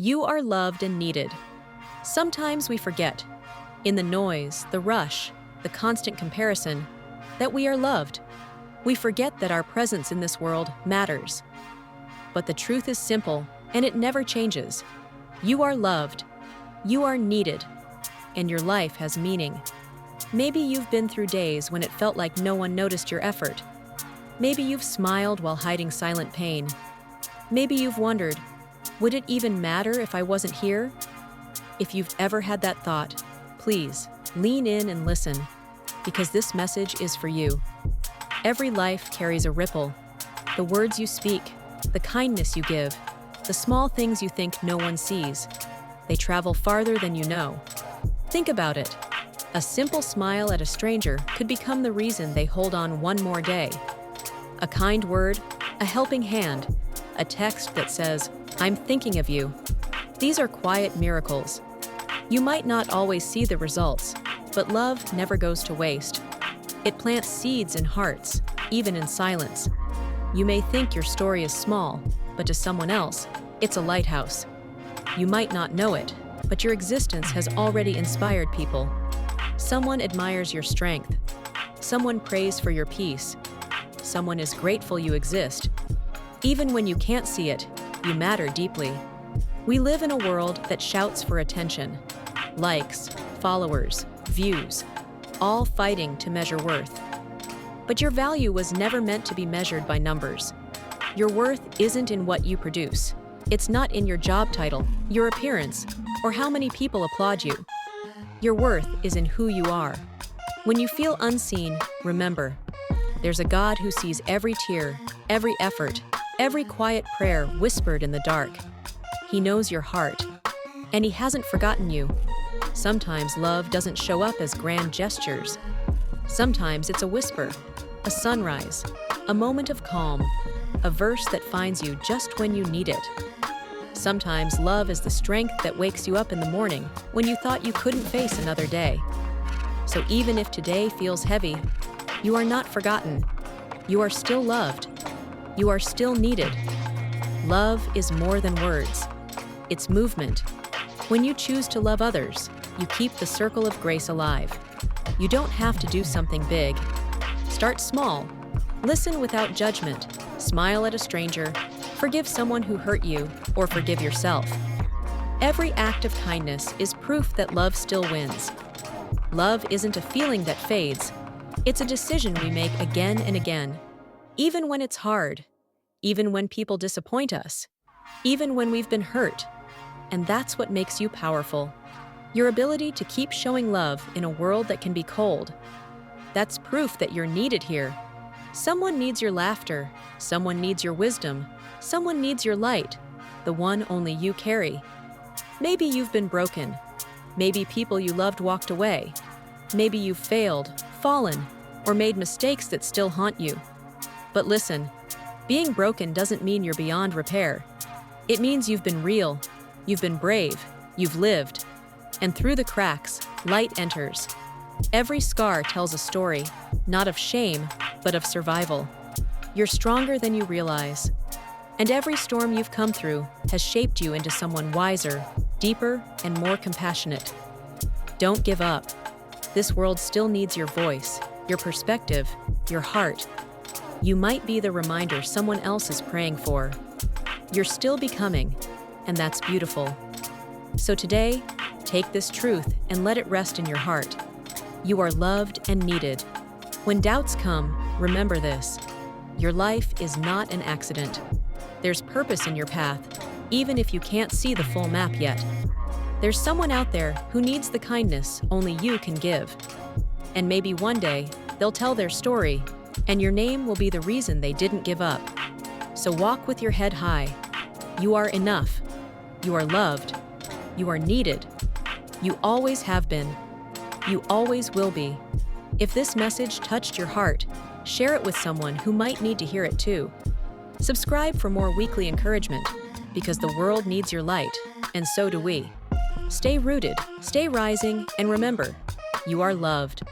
You are loved and needed. Sometimes we forget, in the noise, the rush, the constant comparison, that we are loved. We forget that our presence in this world matters. But the truth is simple, and it never changes. You are loved, you are needed, and your life has meaning. Maybe you've been through days when it felt like no one noticed your effort. Maybe you've smiled while hiding silent pain. Maybe you've wondered, would it even matter if I wasn't here? If you've ever had that thought, please lean in and listen, because this message is for you. Every life carries a ripple. The words you speak, the kindness you give, the small things you think no one sees. They travel farther than you know. Think about it. A simple smile at a stranger could become the reason they hold on one more day. A kind word, a helping hand, a text that says, "I'm thinking of you." These are quiet miracles. You might not always see the results, but love never goes to waste. It plants seeds in hearts, even in silence. You may think your story is small, but to someone else, it's a lighthouse. You might not know it, but your existence has already inspired people. Someone admires your strength. Someone prays for your peace. Someone is grateful you exist. Even when you can't see it, you matter deeply. We live in a world that shouts for attention. Likes, followers, views, all fighting to measure worth. But your value was never meant to be measured by numbers. Your worth isn't in what you produce. It's not in your job title, your appearance, or how many people applaud you. Your worth is in who you are. When you feel unseen, remember, there's a God who sees every tear, every effort, every quiet prayer whispered in the dark. He knows your heart, and He hasn't forgotten you. Sometimes love doesn't show up as grand gestures. Sometimes it's a whisper, a sunrise, a moment of calm, a verse that finds you just when you need it. Sometimes love is the strength that wakes you up in the morning when you thought you couldn't face another day. So even if today feels heavy, you are not forgotten. You are still loved. You are still needed. Love is more than words. It's movement. When you choose to love others, you keep the circle of grace alive. You don't have to do something big. Start small. Listen without judgment. Smile at a stranger. Forgive someone who hurt you, or forgive yourself. Every act of kindness is proof that love still wins. Love isn't a feeling that fades. It's a decision we make again and again, even when it's hard, even when people disappoint us, even when we've been hurt. And that's what makes you powerful. Your ability to keep showing love in a world that can be cold. That's proof that you're needed here. Someone needs your laughter. Someone needs your wisdom. Someone needs your light, the one only you carry. Maybe you've been broken. Maybe people you loved walked away. Maybe you've failed, fallen, or made mistakes that still haunt you. But listen, being broken doesn't mean you're beyond repair. It means you've been real, you've been brave, you've lived. And through the cracks, light enters. Every scar tells a story, not of shame, but of survival. You're stronger than you realize. And every storm you've come through has shaped you into someone wiser, deeper, and more compassionate. Don't give up. This world still needs your voice, your perspective, your heart. You might be the reminder someone else is praying for. You're still becoming, and that's beautiful. So today, take this truth and let it rest in your heart. You are loved and needed. When doubts come, remember this. Your life is not an accident. There's purpose in your path, even if you can't see the full map yet. There's someone out there who needs the kindness only you can give. And maybe one day, they'll tell their story, and your name will be the reason they didn't give up. So walk with your head high. You are enough. You are loved. You are needed. You always have been. You always will be. If this message touched your heart, share it with someone who might need to hear it too. Subscribe for more weekly encouragement, because the world needs your light, and so do we. Stay rooted, stay rising, and remember, you are loved.